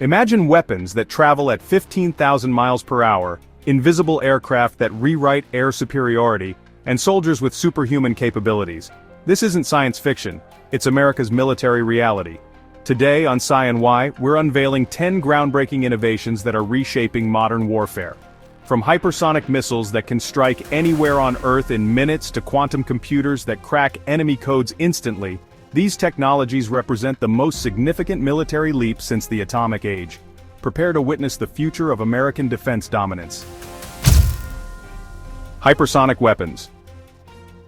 Imagine weapons that travel at 15,000 miles per hour, invisible aircraft that rewrite air superiority, and soldiers with superhuman capabilities. This isn't science fiction, it's America's military reality. Today on SciAndWhy, we're unveiling 10 groundbreaking innovations that are reshaping modern warfare. From hypersonic missiles that can strike anywhere on Earth in minutes to quantum computers that crack enemy codes instantly, these technologies represent the most significant military leap since the atomic age. Prepare to witness the future of American defense dominance. Hypersonic weapons.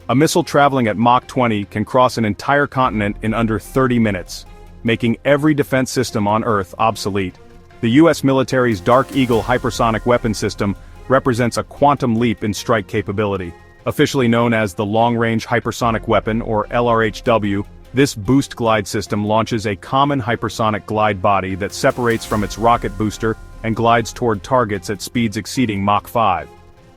A missile traveling at Mach 20 can cross an entire continent in under 30 minutes, making every defense system on Earth obsolete. The US military's Dark Eagle hypersonic weapon system represents a quantum leap in strike capability. Officially known as the Long-Range Hypersonic Weapon, or LRHW, this boost glide system launches a common hypersonic glide body that separates from its rocket booster and glides toward targets at speeds exceeding Mach 5.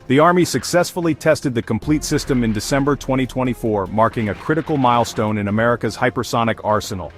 The Army successfully tested the complete system in December 2024, marking a critical milestone in America's hypersonic arsenal.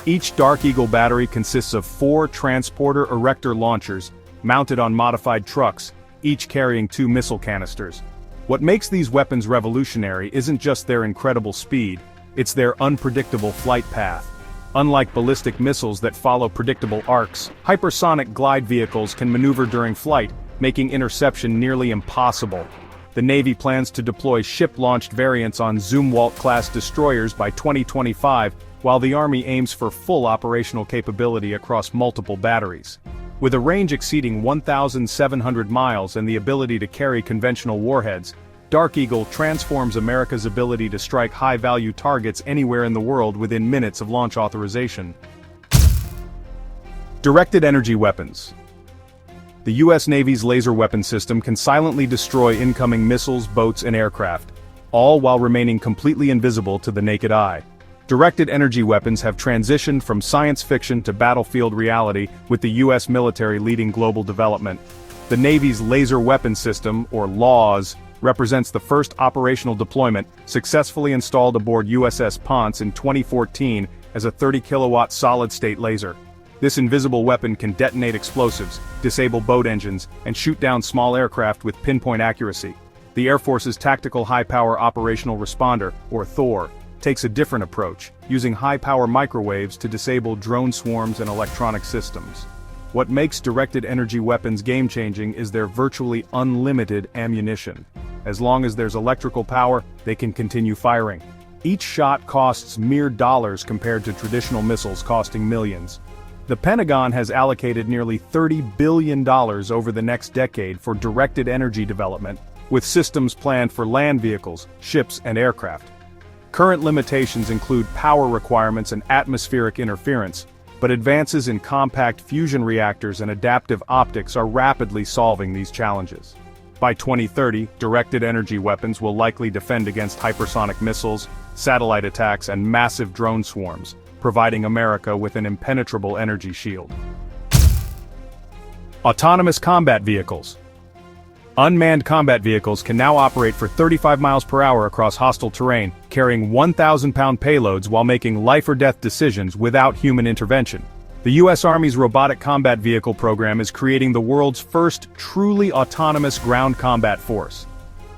Each Dark Eagle battery consists of 4 transporter erector launchers, mounted on modified trucks, each carrying 2 missile canisters. What makes these weapons revolutionary isn't just their incredible speed, it's their unpredictable flight path. Unlike ballistic missiles that follow predictable arcs, hypersonic glide vehicles can maneuver during flight, making interception nearly impossible. The Navy plans to deploy ship-launched variants on Zumwalt-class destroyers by 2025, while the Army aims for full operational capability across multiple batteries. With a range exceeding 1,700 miles and the ability to carry conventional warheads, Dark Eagle transforms America's ability to strike high-value targets anywhere in the world within minutes of launch authorization. Directed energy weapons. The U.S. Navy's laser weapon system can silently destroy incoming missiles, boats, and aircraft, all while remaining completely invisible to the naked eye. Directed energy weapons have transitioned from science fiction to battlefield reality, with the U.S. military leading global development. The Navy's Laser Weapon System, or LAWS, represents the first operational deployment, successfully installed aboard USS Ponce in 2014 as a 30-kilowatt solid-state laser. This invisible weapon can detonate explosives, disable boat engines, and shoot down small aircraft with pinpoint accuracy. The Air Force's Tactical High-Power Operational Responder, or THOR, takes a different approach, using high-power microwaves to disable drone swarms and electronic systems. What makes directed energy weapons game-changing is their virtually unlimited ammunition. As long as there's electrical power, they can continue firing. Each shot costs mere dollars compared to traditional missiles costing millions. The Pentagon has allocated nearly $30 billion over the next decade for directed energy development, with systems planned for land vehicles, ships, and aircraft. Current limitations include power requirements and atmospheric interference, but advances in compact fusion reactors and adaptive optics are rapidly solving these challenges. By 2030, directed energy weapons will likely defend against hypersonic missiles, satellite attacks, and massive drone swarms, providing America with an impenetrable energy shield. Autonomous combat vehicles. Unmanned combat vehicles can now operate for 35 miles per hour across hostile terrain, carrying 1,000-pound payloads while making life-or-death decisions without human intervention. The U.S. Army's Robotic Combat Vehicle program is creating the world's first truly autonomous ground combat force.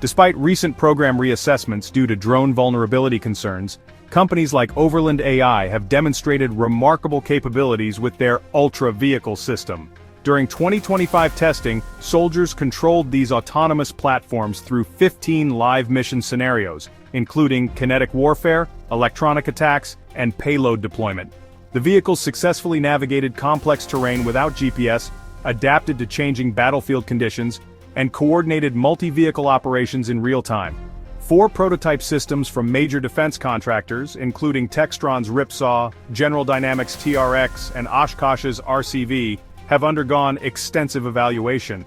Despite recent program reassessments due to drone vulnerability concerns, companies like Overland AI have demonstrated remarkable capabilities with their Ultra Vehicle system. During 2025 testing, soldiers controlled these autonomous platforms through 15 live mission scenarios, including kinetic warfare, electronic attacks, and payload deployment. The vehicles successfully navigated complex terrain without GPS, adapted to changing battlefield conditions, and coordinated multi-vehicle operations in real time. 4 prototype systems from major defense contractors, including Textron's Ripsaw, General Dynamics TRX, and Oshkosh's RCV, have undergone extensive evaluation.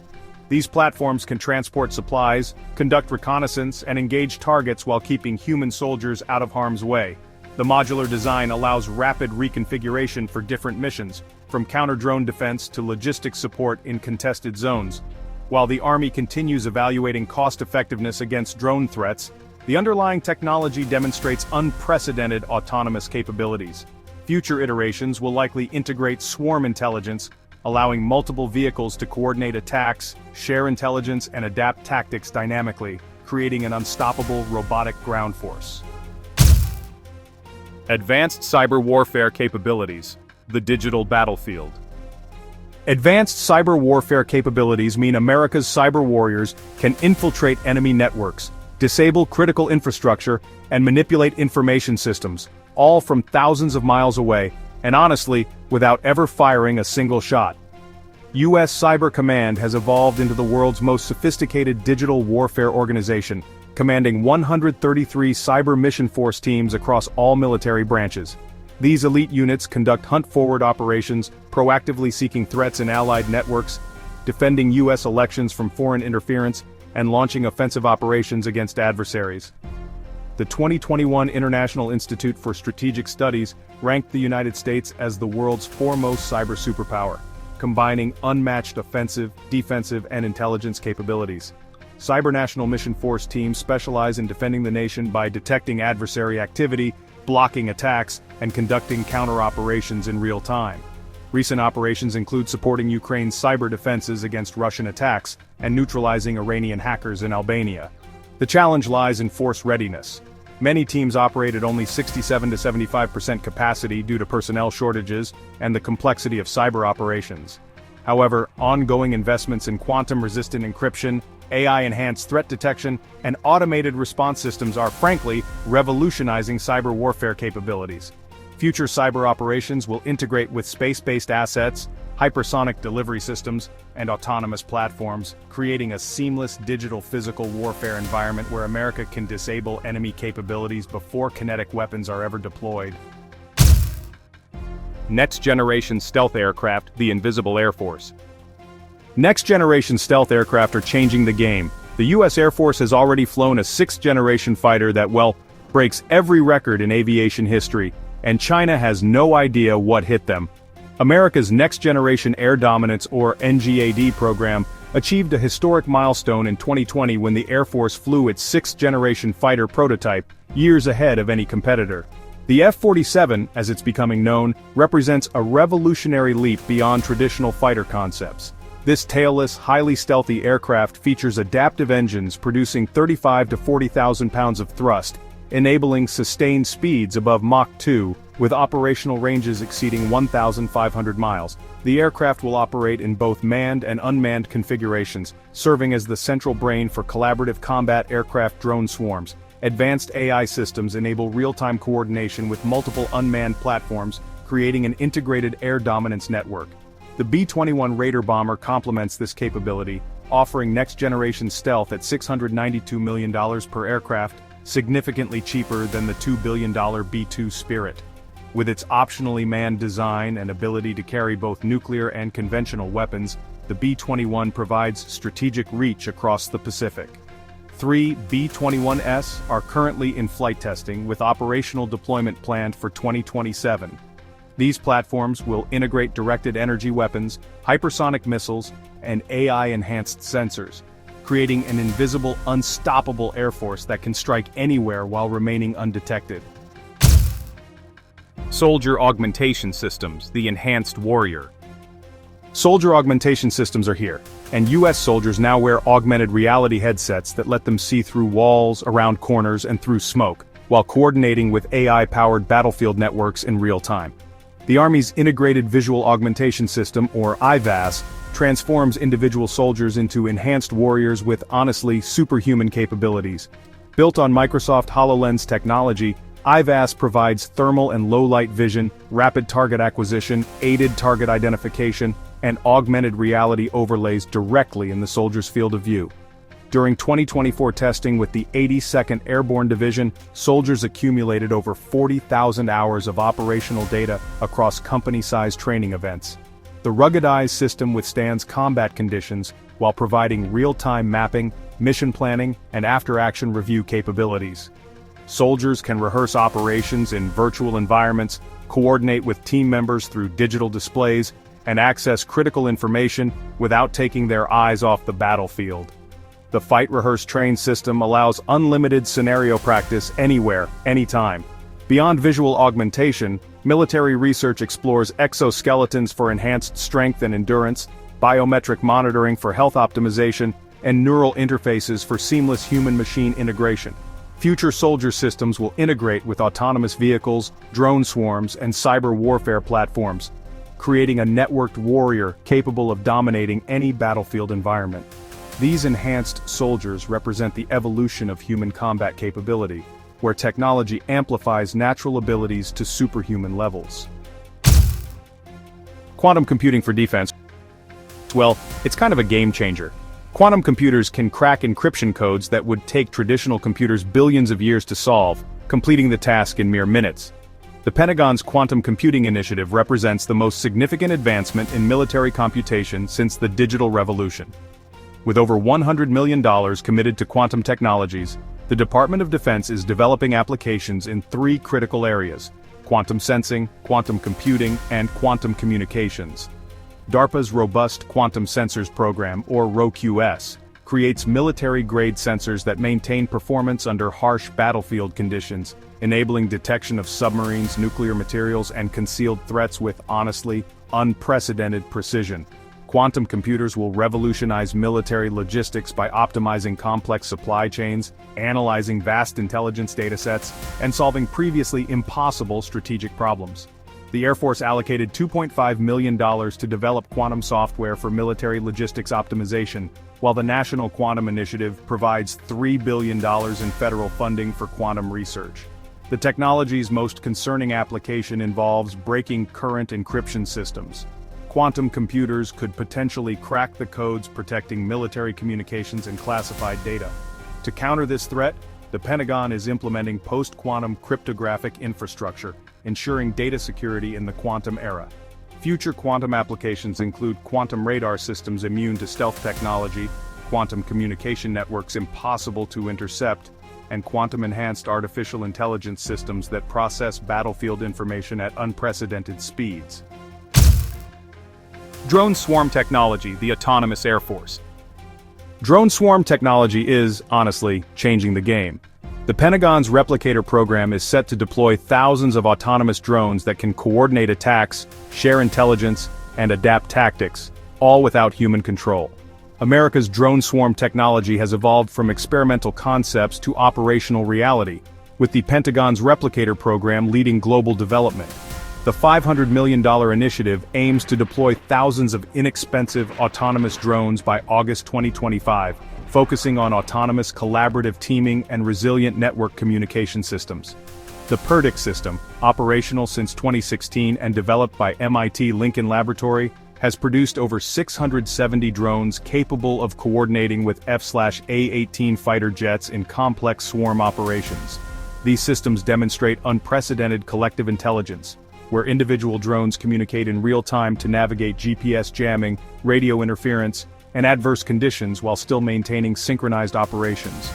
These platforms can transport supplies, conduct reconnaissance, and engage targets while keeping human soldiers out of harm's way. The modular design allows rapid reconfiguration for different missions, from counter-drone defense to logistics support in contested zones. While the Army continues evaluating cost-effectiveness against drone threats, the underlying technology demonstrates unprecedented autonomous capabilities. Future iterations will likely integrate swarm intelligence, allowing multiple vehicles to coordinate attacks, share intelligence, and adapt tactics dynamically, creating an unstoppable robotic ground force. Advanced cyber warfare capabilities. The digital battlefield. Advanced cyber warfare capabilities mean America's cyber warriors can infiltrate enemy networks, disable critical infrastructure, and manipulate information systems, all from thousands of miles away, and honestly, without ever firing a single shot. U.S. Cyber Command has evolved into the world's most sophisticated digital warfare organization, commanding 133 cyber mission force teams across all military branches. These elite units conduct hunt-forward operations, proactively seeking threats in allied networks, defending U.S. elections from foreign interference, and launching offensive operations against adversaries. The 2021 International Institute for Strategic Studies ranked the United States as the world's foremost cyber superpower, combining unmatched offensive, defensive, and intelligence capabilities. Cyber National Mission Force teams specialize in defending the nation by detecting adversary activity, blocking attacks, and conducting counter-operations in real time. Recent operations include supporting Ukraine's cyber defenses against Russian attacks and neutralizing Iranian hackers in Albania. The challenge lies in force readiness. Many teams operate at only 67 to 75% capacity due to personnel shortages and the complexity of cyber operations. However, ongoing investments in quantum-resistant encryption, AI-enhanced threat detection, and automated response systems are, frankly, revolutionizing cyber warfare capabilities. Future cyber operations will integrate with space-based assets, hypersonic delivery systems, and autonomous platforms, creating a seamless digital physical warfare environment where America can disable enemy capabilities before kinetic weapons are ever deployed. Next-generation stealth aircraft, the Invisible Air Force. Next-generation stealth aircraft are changing the game. The U.S. Air Force has already flown a sixth-generation fighter that, well, breaks every record in aviation history, and China has no idea what hit them. America's Next-Generation Air Dominance, or NGAD program, achieved a historic milestone in 2020 when the Air Force flew its sixth-generation fighter prototype, years ahead of any competitor. The F-47, as it's becoming known, represents a revolutionary leap beyond traditional fighter concepts. This tailless, highly stealthy aircraft features adaptive engines producing 35 to 40,000 pounds of thrust, enabling sustained speeds above Mach 2, with operational ranges exceeding 1,500 miles. The aircraft will operate in both manned and unmanned configurations, serving as the central brain for collaborative combat aircraft drone swarms. Advanced AI systems enable real-time coordination with multiple unmanned platforms, creating an integrated air dominance network. The B-21 Raider bomber complements this capability, offering next-generation stealth at $692 million per aircraft, significantly cheaper than the $2 billion B-2 Spirit. With its optionally manned design and ability to carry both nuclear and conventional weapons, the B-21 provides strategic reach across the Pacific. 3 B-21s are currently in flight testing with operational deployment planned for 2027. These platforms will integrate directed energy weapons, hypersonic missiles, and AI-enhanced sensors, creating an invisible, unstoppable air force that can strike anywhere while remaining undetected. Soldier Augmentation Systems, the Enhanced Warrior. Soldier augmentation systems are here, and U.S. soldiers now wear augmented reality headsets that let them see through walls, around corners, and through smoke, while coordinating with AI-powered battlefield networks in real time. The Army's Integrated Visual Augmentation System, or IVAS, transforms individual soldiers into enhanced warriors with honestly superhuman capabilities. Built on Microsoft HoloLens technology, IVAS provides thermal and low-light vision, rapid target acquisition, aided target identification, and augmented reality overlays directly in the soldier's field of view. During 2024 testing with the 82nd Airborne Division, soldiers accumulated over 40,000 hours of operational data across company-sized training events. The ruggedized system withstands combat conditions while providing real-time mapping, mission planning, and after-action review capabilities. Soldiers can rehearse operations in virtual environments, coordinate with team members through digital displays, and access critical information without taking their eyes off the battlefield. The Fight Rehearse Train system allows unlimited scenario practice anywhere, anytime. Beyond visual augmentation, military research explores exoskeletons for enhanced strength and endurance, biometric monitoring for health optimization, and neural interfaces for seamless human-machine integration. Future soldier systems will integrate with autonomous vehicles, drone swarms, and cyber warfare platforms, creating a networked warrior capable of dominating any battlefield environment. These enhanced soldiers represent the evolution of human combat capability, where technology amplifies natural abilities to superhuman levels. Quantum computing for defense. Well, it's kind of a game changer. Quantum computers can crack encryption codes that would take traditional computers billions of years to solve, completing the task in mere minutes. The Pentagon's quantum computing initiative represents the most significant advancement in military computation since the digital revolution. With over $100 million committed to quantum technologies, the Department of Defense is developing applications in three critical areas: quantum sensing, quantum computing, and quantum communications. DARPA's Robust Quantum Sensors Program, or ROQS, creates military-grade sensors that maintain performance under harsh battlefield conditions, enabling detection of submarines, nuclear materials, and concealed threats with, honestly, unprecedented precision. Quantum computers will revolutionize military logistics by optimizing complex supply chains, analyzing vast intelligence datasets, and solving previously impossible strategic problems. The Air Force allocated $2.5 million to develop quantum software for military logistics optimization, while the National Quantum Initiative provides $3 billion in federal funding for quantum research. The technology's most concerning application involves breaking current encryption systems. Quantum computers could potentially crack the codes protecting military communications and classified data. To counter this threat, the Pentagon is implementing post-quantum cryptographic infrastructure, ensuring data security in the quantum era. Future quantum applications include quantum radar systems immune to stealth technology, quantum communication networks impossible to intercept, and quantum-enhanced artificial intelligence systems that process battlefield information at unprecedented speeds. Drone swarm technology, the autonomous Air Force. Drone swarm technology is, honestly, changing the game. The Pentagon's Replicator program is set to deploy thousands of autonomous drones that can coordinate attacks, share intelligence, and adapt tactics, all without human control. America's drone swarm technology has evolved from experimental concepts to operational reality, with the Pentagon's Replicator program leading global development. The $500 million initiative aims to deploy thousands of inexpensive autonomous drones by August 2025, focusing on autonomous collaborative teaming and resilient network communication systems. The PERDIC system, operational since 2016 and developed by MIT Lincoln Laboratory, has produced over 670 drones capable of coordinating with F/A-18 fighter jets in complex swarm operations. These systems demonstrate unprecedented collective intelligence, where individual drones communicate in real time to navigate GPS jamming, radio interference, and adverse conditions while still maintaining synchronized operations.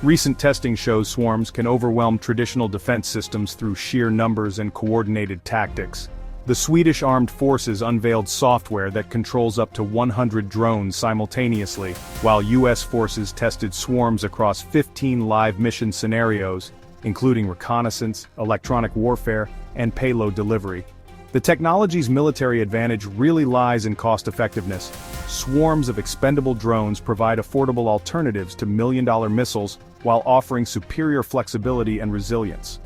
Recent testing shows swarms can overwhelm traditional defense systems through sheer numbers and coordinated tactics. The Swedish Armed Forces unveiled software that controls up to 100 drones simultaneously, while US forces tested swarms across 15 live mission scenarios, including reconnaissance, electronic warfare, and payload delivery. The technology's military advantage really lies in cost-effectiveness. Swarms of expendable drones provide affordable alternatives to million-dollar missiles while offering superior flexibility and resilience.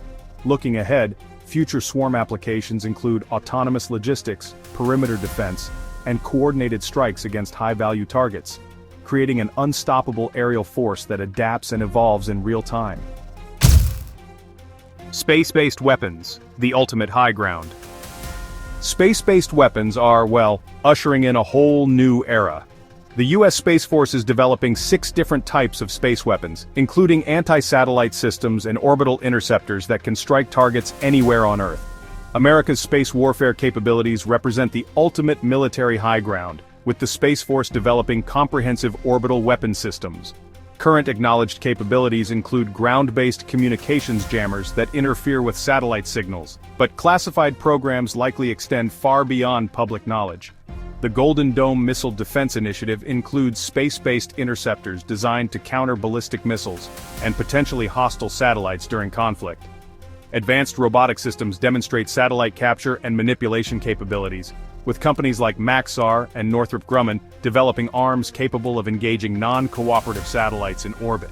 Looking ahead, future swarm applications include autonomous logistics, perimeter defense, and coordinated strikes against high-value targets, creating an unstoppable aerial force that adapts and evolves in real time. Space-based weapons, the ultimate high ground. Space-based weapons are, well, ushering in a whole new era. The US Space Force is developing 6 different types of space weapons, including anti-satellite systems and orbital interceptors that can strike targets anywhere on Earth. America's space warfare capabilities represent the ultimate military high ground, with the Space Force developing comprehensive orbital weapon systems. Current acknowledged capabilities include ground-based communications jammers that interfere with satellite signals, but classified programs likely extend far beyond public knowledge. The Golden Dome Missile Defense Initiative includes space-based interceptors designed to counter ballistic missiles and potentially hostile satellites during conflict. Advanced robotic systems demonstrate satellite capture and manipulation capabilities, with companies like Maxar and Northrop Grumman developing arms capable of engaging non-cooperative satellites in orbit.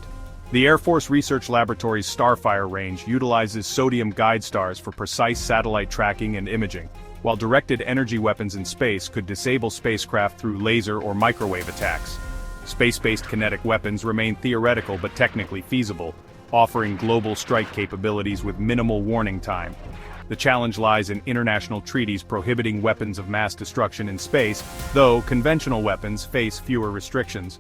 The Air Force Research Laboratory's Starfire range utilizes sodium guide stars for precise satellite tracking and imaging, while directed energy weapons in space could disable spacecraft through laser or microwave attacks. Space-based kinetic weapons remain theoretical but technically feasible, offering global strike capabilities with minimal warning time. The challenge lies in international treaties prohibiting weapons of mass destruction in space, though conventional weapons face fewer restrictions.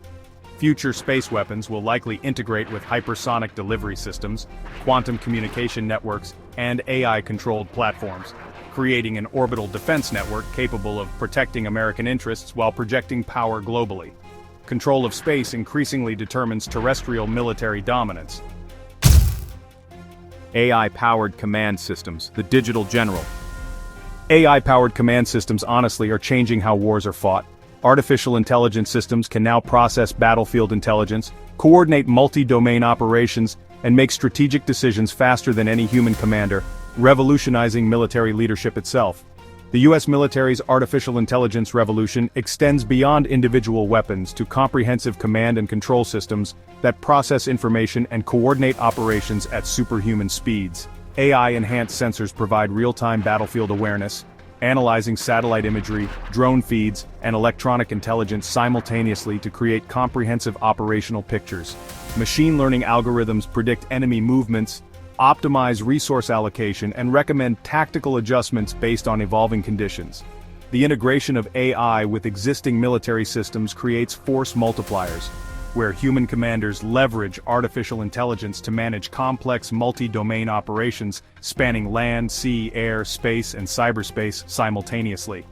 Future space weapons will likely integrate with hypersonic delivery systems, quantum communication networks, and AI-controlled platforms, creating an orbital defense network capable of protecting American interests while projecting power globally. Control of space increasingly determines terrestrial military dominance. AI-powered command systems, the digital general. AI-powered command systems honestly are changing how wars are fought. Artificial intelligence systems can now process battlefield intelligence, coordinate multi-domain operations, and make strategic decisions faster than any human commander, revolutionizing military leadership itself. The U.S. military's artificial intelligence revolution extends beyond individual weapons to comprehensive command and control systems that process information and coordinate operations at superhuman speeds. AI-enhanced sensors provide real-time battlefield awareness, analyzing satellite imagery, drone feeds, and electronic intelligence simultaneously to create comprehensive operational pictures. Machine learning algorithms predict enemy movements, optimize resource allocation, and recommend tactical adjustments based on evolving conditions. The integration of AI with existing military systems creates force multipliers, where human commanders leverage artificial intelligence to manage complex multi-domain operations spanning land, sea, air, space, and cyberspace simultaneously.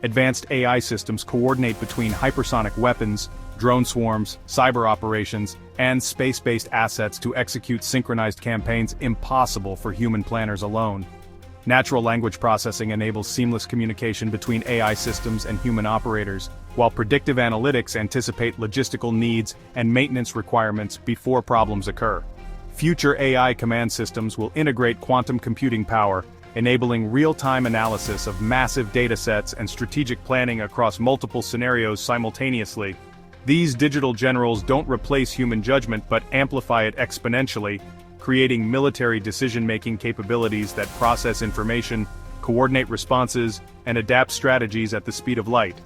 Advanced AI systems coordinate between hypersonic weapons, drone swarms, cyber operations, and space-based assets to execute synchronized campaigns impossible for human planners alone. Natural language processing enables seamless communication between AI systems and human operators, while predictive analytics anticipate logistical needs and maintenance requirements before problems occur. Future AI command systems will integrate quantum computing power, enabling real-time analysis of massive datasets and strategic planning across multiple scenarios simultaneously. These digital generals don't replace human judgment but amplify it exponentially, creating military decision-making capabilities that process information, coordinate responses, and adapt strategies at the speed of light.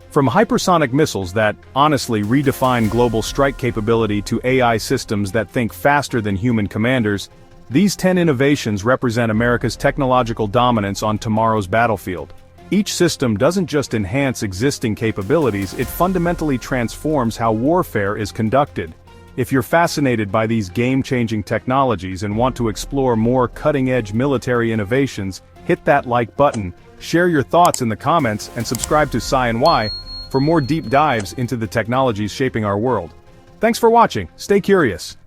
From hypersonic missiles that, honestly, redefine global strike capability to AI systems that think faster than human commanders, these 10 innovations represent America's technological dominance on tomorrow's battlefield. Each system doesn't just enhance existing capabilities, it fundamentally transforms how warfare is conducted. If you're fascinated by these game-changing technologies and want to explore more cutting-edge military innovations, hit that like button, share your thoughts in the comments, and subscribe to SciAndWhy for more deep dives into the technologies shaping our world. Thanks for watching. Stay curious.